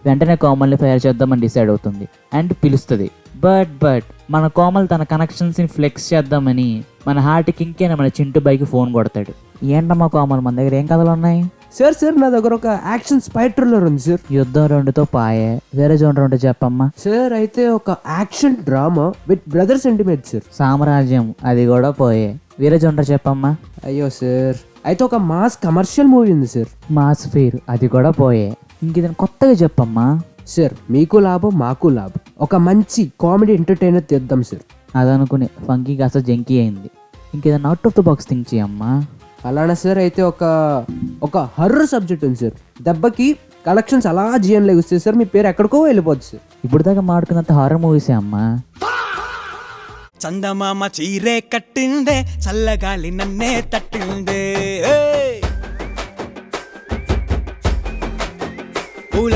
వెంటనే కోమల్ని ఫైర్ చేద్దామని డిసైడ్ అవుతుంది అండ్ పిలుస్తుంది. బట్ మన కోమల్ తన కనెక్షన్స్ని ఫ్లెక్స్ చేద్దామని మన హార్ట్కి ఇంకేనా మన చింటూ బైకి ఫోన్ కొడతాడు. ఏంటమ్మా కోమల్, మన దగ్గర ఏం కథలు ఉన్నాయి? సార్ నా దగ్గర ఒక యాక్షన్ స్పై థ్రిల్లర్ ఉంది సార్. యుద్ధం 2తో పాయే, వేరే జోన్ 2 చెప్పమ్మా. సార్ అయితే ఒక action drama with brother sentiment sir. సామ్రాజ్యం అది కూడా పోయే, వేరే జోన్ చెప్పమ్మా. అయ్యో సార్, అయితే ఒక మాస్ కమర్షియల్ మూవీ ఉంది సార్. మాస్ ఫీర్ అది కూడా పోయే, ఇంకేదైనా కొత్తగా చెప్పమ్మా. సార్ మీకు లాభం మాకు లాభం, ఒక మంచి కామెడీ ఎంటర్టైనర్ తెద్దాం సార్. అదనుకుని ఫంకీ కాస్త జంకీ అయింది. ఇంకేదైనా out of the box think చేయమ్మా. అలానా సార్, అయితే ఒక హర్రర్ సబ్జెక్ట్ ఉంది సార్. దెబ్బకి కలెక్షన్స్ అలా జిఎన్ లెగుస్తాయి సార్, మీ పేరు ఎక్కడికో వెళ్ళిపోద్ది సార్. ఇప్పుడు దాకా మాడుకున్నంత హారర్ మూవీసే అమ్మా. చందమామ చీరే కట్టిందే, చల్లగాలి నన్నే తట్టిందే, పూల